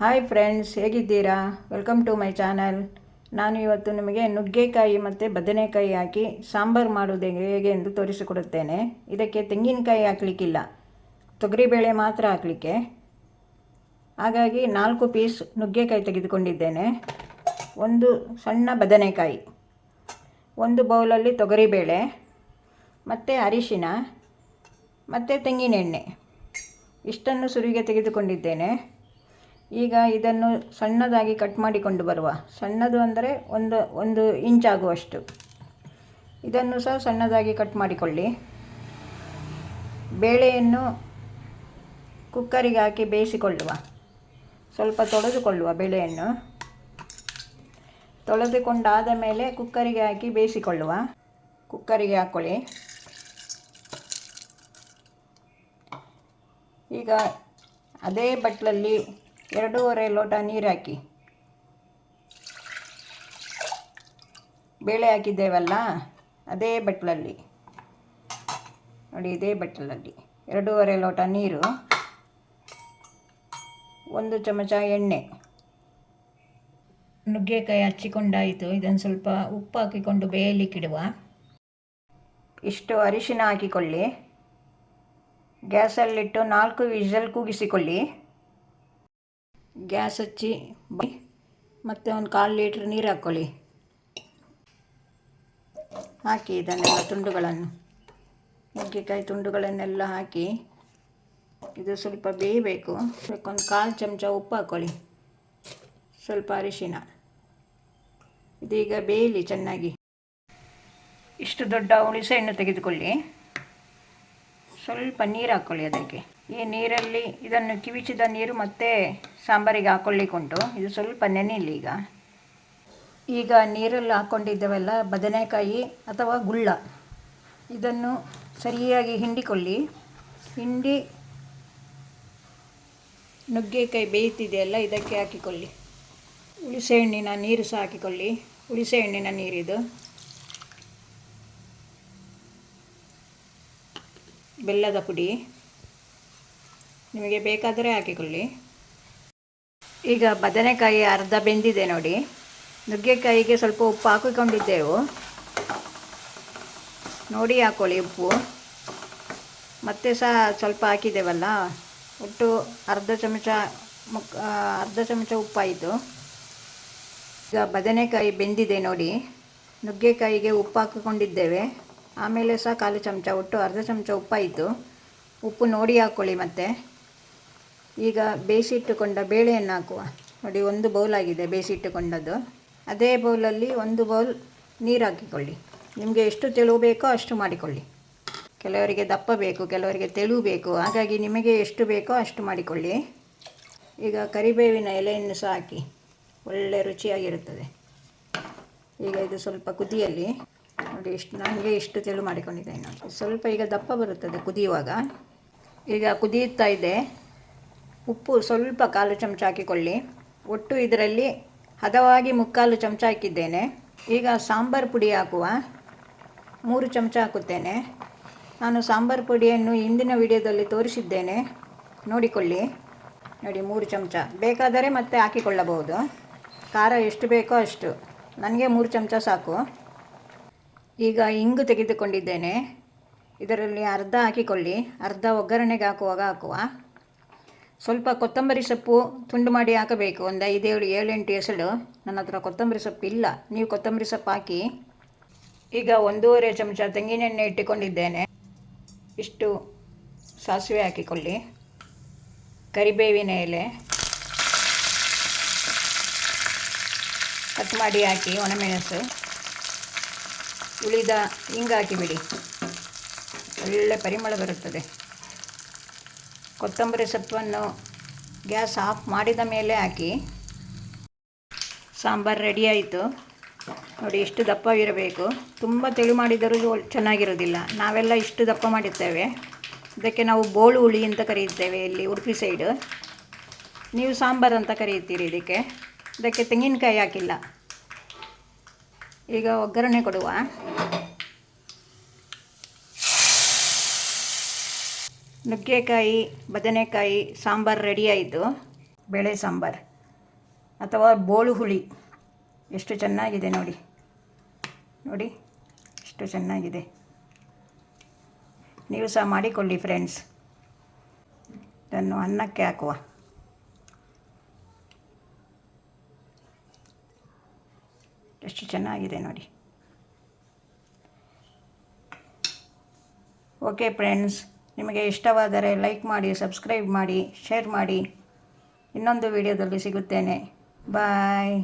Hi friends, ಹೇಗಿದ್ದೀರಾ? Welcome to my channel. ನಾನು ಇವತ್ತು ನಿಮಗೆ ನುಗ್ಗೆಕಾಯಿ ಮತ್ತು ಬದನೆಕಾಯಿ ಹಾಕಿ ಸಾಂಬಾರು ಮಾಡೋದು ಹೇಗೆ ಎಂದು ತೋರಿಸಿಕೊಡುತ್ತೇನೆ. ಇದಕ್ಕೆ ತೆಂಗಿನಕಾಯಿ ಹಾಕಲಿಕ್ಕಿಲ್ಲ, ತೊಗರಿಬೇಳೆ ಮಾತ್ರ ಹಾಕಲಿಕ್ಕೆ. ಹಾಗಾಗಿ 4 ಪೀಸ್ ನುಗ್ಗೆಕಾಯಿ ತೆಗೆದುಕೊಂಡಿದ್ದೇನೆ. ಒಂದು ಸಣ್ಣ ಬದನೆಕಾಯಿ, ಒಂದು ಬೌಲಲ್ಲಿ ತೊಗರಿಬೇಳೆ ಮತ್ತು ಅರಿಶಿನ ಮತ್ತು ತೆಂಗಿನೆಣ್ಣೆ ಇಷ್ಟನ್ನು ಸುರಿಗೆ ತೆಗೆದುಕೊಂಡಿದ್ದೇನೆ. ಈಗ ಇದನ್ನು ಸಣ್ಣದಾಗಿ ಕಟ್ ಮಾಡಿಕೊಂಡು ಬರುವ. ಸಣ್ಣದು ಅಂದರೆ ಒಂದು ಇಂಚಾಗುವಷ್ಟು. ಇದನ್ನು ಸಹ ಸಣ್ಣದಾಗಿ ಕಟ್ ಮಾಡಿಕೊಳ್ಳಿ. ಬೇಳೆಯನ್ನು ಕುಕ್ಕರಿಗೆ ಹಾಕಿ ಬೇಯಿಸಿಕೊಳ್ಳುವ. ಸ್ವಲ್ಪ ತೊಳೆದುಕೊಳ್ಳುವ. ಬೇಳೆಯನ್ನು ತೊಳೆದುಕೊಂಡಾದ ಮೇಲೆ ಕುಕ್ಕರಿಗೆ ಹಾಕಿ ಬೇಯಿಸಿಕೊಳ್ಳುವ. ಕುಕ್ಕರಿಗೆ ಹಾಕ್ಕೊಳ್ಳಿ. ಈಗ ಅದೇ ಬಟ್ಲಲ್ಲಿ 2.5 ಲೋಟ ನೀರು ಹಾಕಿ. ಬೇಳೆ ಹಾಕಿದ್ದೇವಲ್ಲ, ಅದೇ ಬಟ್ಲಲ್ಲಿ ನೋಡಿ, ಇದೇ ಬಟ್ಲಲ್ಲಿ 2.5 ಲೋಟ ನೀರು, 1 ಚಮಚ ಎಣ್ಣೆ. ನುಗ್ಗೆಕಾಯಿ ಹಚ್ಚಿಕೊಂಡಾಯಿತು. ಇದನ್ನು ಸ್ವಲ್ಪ ಉಪ್ಪು ಹಾಕಿಕೊಂಡು ಬೇಯಲಿಕ್ಕಿಡುವ. ಇಷ್ಟು ಅರಿಶಿನ ಹಾಕಿಕೊಳ್ಳಿ. ಗ್ಯಾಸಲ್ಲಿಟ್ಟು 4 ವಿಷಲ್ ಕೂಗಿಸಿಕೊಳ್ಳಿ. ಗ್ಯಾಸ್ ಹಚ್ಚಿ ಮತ್ತು 1/4 ಲೀಟ್ರ್ ನೀರು ಹಾಕ್ಕೊಳ್ಳಿ. ಹಾಕಿ ಇದನ್ನೆಲ್ಲ ತುಂಡುಗಳನ್ನು, ನುಗ್ಗೆಕಾಯಿ ತುಂಡುಗಳನ್ನೆಲ್ಲ ಹಾಕಿ ಇದು ಸ್ವಲ್ಪ ಬೇಯಬೇಕು. ಅದಕ್ಕೆ 1/4 ಚಮಚ ಉಪ್ಪು ಹಾಕ್ಕೊಳ್ಳಿ, ಸ್ವಲ್ಪ ಅರಿಶಿನ. ಇದೀಗ ಬೇಯಲಿ ಚೆನ್ನಾಗಿ. ಇಷ್ಟು ದೊಡ್ಡ ಹುಣಸೆಹಣ್ಣು ತೆಗೆದುಕೊಳ್ಳಿ. ಸ್ವಲ್ಪ ನೀರು ಹಾಕ್ಕೊಳ್ಳಿ ಅದಕ್ಕೆ. ಈ ನೀರಲ್ಲಿ ಇದನ್ನು ಕಿವಿಚಿದ ನೀರು ಮತ್ತೆ ಸಾಂಬಾರಿಗೆ ಹಾಕ್ಕೊಳ್ಳಿಕ್ಕುಂಟು. ಇದು ಸ್ವಲ್ಪ ನೆನೆಯಲಿ. ಈಗ ನೀರಲ್ಲಿ ಹಾಕ್ಕೊಂಡಿದ್ದೇವಲ್ಲ ಬದನೆಕಾಯಿ ಅಥವಾ ಗುಳ್ಳ, ಇದನ್ನು ಸರಿಯಾಗಿ ಹಿಂಡಿಕೊಳ್ಳಿ. ಹಿಂಡಿ ನುಗ್ಗೆಕಾಯಿ ಬೇಯ್ತಿದೆಯಲ್ಲ, ಇದಕ್ಕೆ ಹಾಕಿಕೊಳ್ಳಿ. ಹುಣಸೆಹಣ್ಣಿನ ನೀರು ಸಹ ಹಾಕಿಕೊಳ್ಳಿ. ಹುಣಸೆಹಣ್ಣಿನ ನೀರಿದು. ಬೆಲ್ಲದ ಪುಡಿ ನಿಮಗೆ ಬೇಕಾದರೆ ಹಾಕಿಕೊಳ್ಳಿ. ಈಗ ಬದನೆಕಾಯಿ ಅರ್ಧ ಬೆಂದಿದೆ ನೋಡಿ. ನುಗ್ಗೆಕಾಯಿಗೆ ಸ್ವಲ್ಪ ಉಪ್ಪು ಹಾಕಿಕೊಂಡಿದ್ದೆವು, ನೋಡಿ ಹಾಕ್ಕೊಳ್ಳಿ ಉಪ್ಪು. ಮತ್ತೆ ಸಹ ಸ್ವಲ್ಪ ಹಾಕಿದ್ದೇವಲ್ಲ, ಒಟ್ಟು ಅರ್ಧ ಚಮಚ ಉಪ್ಪಾಯಿತು. ಈಗ ಬದನೆಕಾಯಿ ಬೆಂದಿದೆ ನೋಡಿ. ನುಗ್ಗೆಕಾಯಿಗೆ ಉಪ್ಪು ಹಾಕಿಕೊಂಡಿದ್ದೇವೆ, ಆಮೇಲೆ ಸಹ 1/4 ಚಮಚ, ಒಟ್ಟು ಅರ್ಧ ಚಮಚ ಉಪ್ಪಾಯಿತು. ಉಪ್ಪು ನೋಡಿ ಹಾಕ್ಕೊಳ್ಳಿ. ಮತ್ತೆ ಈಗ ಬೇಯಿಸಿಟ್ಟುಕೊಂಡ ಬೇಳೆಯನ್ನು ಹಾಕುವ. ನೋಡಿ, 1 ಬೌಲ್ ಆಗಿದೆ ಬೇಯಿಸಿಟ್ಟುಕೊಂಡದ್ದು. ಅದೇ ಬೌಲಲ್ಲಿ 1 ಬೌಲ್ ನೀರು ಹಾಕಿಕೊಳ್ಳಿ. ನಿಮಗೆ ಎಷ್ಟು ತೆಳು ಬೇಕೋ ಅಷ್ಟು ಮಾಡಿಕೊಳ್ಳಿ. ಕೆಲವರಿಗೆ ದಪ್ಪ ಬೇಕು, ಕೆಲವರಿಗೆ ತೆಳು ಬೇಕು. ಹಾಗಾಗಿ ನಿಮಗೆ ಎಷ್ಟು ಬೇಕೋ ಅಷ್ಟು ಮಾಡಿಕೊಳ್ಳಿ. ಈಗ ಕರಿಬೇವಿನ ಎಲೆಯನ್ನು ಸಹ ಹಾಕಿ, ಒಳ್ಳೆ ರುಚಿಯಾಗಿರುತ್ತದೆ. ಈಗ ಇದು ಸ್ವಲ್ಪ ಕುದಿಯಲ್ಲಿ. ನೋಡಿ, ನನಗೆ ಇಷ್ಟು ತೆಳು ಮಾಡಿಕೊಂಡಿದ್ದೇನೆ ನೋಡಿ. ಸ್ವಲ್ಪ ಈಗ ದಪ್ಪ ಬರುತ್ತದೆ ಕುದಿಯುವಾಗ. ಈಗ ಕುದಿಯುತ್ತಾ ಇದೆ. ಉಪ್ಪು ಸ್ವಲ್ಪ 1/4 ಚಮಚ ಹಾಕಿಕೊಳ್ಳಿ. ಒಟ್ಟು ಇದರಲ್ಲಿ ಹದವಾಗಿ 3/4 ಚಮಚ ಹಾಕಿದ್ದೇನೆ. ಈಗ ಸಾಂಬಾರು ಪುಡಿ ಹಾಕುವ. 3 ಚಮಚ ಹಾಕುತ್ತೇನೆ. ನಾನು ಸಾಂಬಾರು ಪುಡಿಯನ್ನು ಹಿಂದಿನ ವಿಡಿಯೋದಲ್ಲಿ ತೋರಿಸಿದ್ದೇನೆ, ನೋಡಿಕೊಳ್ಳಿ. ನೋಡಿ, 3 ಚಮಚ. ಬೇಕಾದರೆ ಮತ್ತೆ ಹಾಕಿಕೊಳ್ಳಬಹುದು. ಖಾರ ಎಷ್ಟು ಬೇಕೋ ಅಷ್ಟು. ನನಗೆ 3 ಚಮಚ ಸಾಕು. ಈಗ ಇಂಗು ತೆಗೆದುಕೊಂಡಿದ್ದೇನೆ, ಇದರಲ್ಲಿ ಅರ್ಧ ಹಾಕಿಕೊಳ್ಳಿ. ಅರ್ಧ ಒಗ್ಗರಣೆಗೆ ಹಾಕುವಾಗ ಹಾಕುವ. ಸ್ವಲ್ಪ ಕೊತ್ತಂಬರಿ ಸೊಪ್ಪು ತುಂಡು ಮಾಡಿ ಹಾಕಬೇಕು. ಒಂದು 5-7 ಎಸಳು. ನನ್ನ ಹತ್ರ ಕೊತ್ತಂಬರಿ ಸೊಪ್ಪು ಇಲ್ಲ, ನೀವು ಕೊತ್ತಂಬರಿ ಸೊಪ್ಪು ಹಾಕಿ. ಈಗ 1.5 ಚಮಚ ತೆಂಗಿನೆಣ್ಣೆ ಇಟ್ಟುಕೊಂಡಿದ್ದೇನೆ. ಇಷ್ಟು ಸಾಸಿವೆ ಹಾಕಿಕೊಳ್ಳಿ. ಕರಿಬೇವಿನ ಎಲೆ ಕಟ್ ಮಾಡಿ ಹಾಕಿ. ಒಣಮೆಣಸು, ಉಳಿದ ಹಿಂಗೆ ಹಾಕಿಬಿಡಿ, ಒಳ್ಳೆ ಪರಿಮಳ ಬರುತ್ತದೆ. ಕೊತ್ತಂಬರಿ ಸೊಪ್ಪನ್ನು ಗ್ಯಾಸ್ ಆಫ್ ಮಾಡಿದ ಮೇಲೆ ಹಾಕಿ. ಸಾಂಬಾರು ರೆಡಿ ಆಯಿತು ನೋಡಿ. ಇಷ್ಟು ದಪ್ಪವಿರಬೇಕು. ತುಂಬ ತೆಳು ಮಾಡಿದರೂ ಚೆನ್ನಾಗಿರೋದಿಲ್ಲ. ನಾವೆಲ್ಲ ಇಷ್ಟು ದಪ್ಪ ಮಾಡಿರ್ತೇವೆ. ಇದಕ್ಕೆ ನಾವು ಬೋಳು ಹುಳಿ ಅಂತ ಕರೆಯುತ್ತೇವೆ ಇಲ್ಲಿ ಉಡುಪಿ ಸೈಡು. ನೀವು ಸಾಂಬಾರು ಅಂತ ಕರೆಯುತ್ತೀರಿ ಇದಕ್ಕೆ. ಇದಕ್ಕೆ ತೆಂಗಿನಕಾಯಿ ಹಾಕಿಲ್ಲ. ಈಗ ಒಗ್ಗರಣೆ ಕೊಡುವ. ನುಗ್ಗೆಕಾಯಿ ಬದನೆಕಾಯಿ ಸಾಂಬಾರು ರೆಡಿ ಆಯಿತು. ಬೇಳೆ ಸಾಂಬಾರು ಅಥವಾ ಬೋಳು ಹುಳಿ. ಎಷ್ಟು ಚೆನ್ನಾಗಿದೆ ನೋಡಿ, ನೋಡಿ ಎಷ್ಟು ಚೆನ್ನಾಗಿದೆ. ನೀವು ಸಹ ಮಾಡಿಕೊಳ್ಳಿ ಫ್ರೆಂಡ್ಸ್. ಇದನ್ನು ಅನ್ನಕ್ಕೆ ಹಾಕುವ. ಎಷ್ಟು ಚೆನ್ನಾಗಿದೆ ನೋಡಿ. ಓಕೆ ಫ್ರೆಂಡ್ಸ್, ನಿಮಗೆ ಇಷ್ಟವಾದರೆ ಲೈಕ್ ಮಾಡಿ, ಸಬ್ಸ್ಕ್ರೈಬ್ ಮಾಡಿ, ಶೇರ್ ಮಾಡಿ. ಇನ್ನೊಂದು ವಿಡಿಯೋದಲ್ಲಿ ಸಿಗುತ್ತೇನೆ. ಬಾಯ್.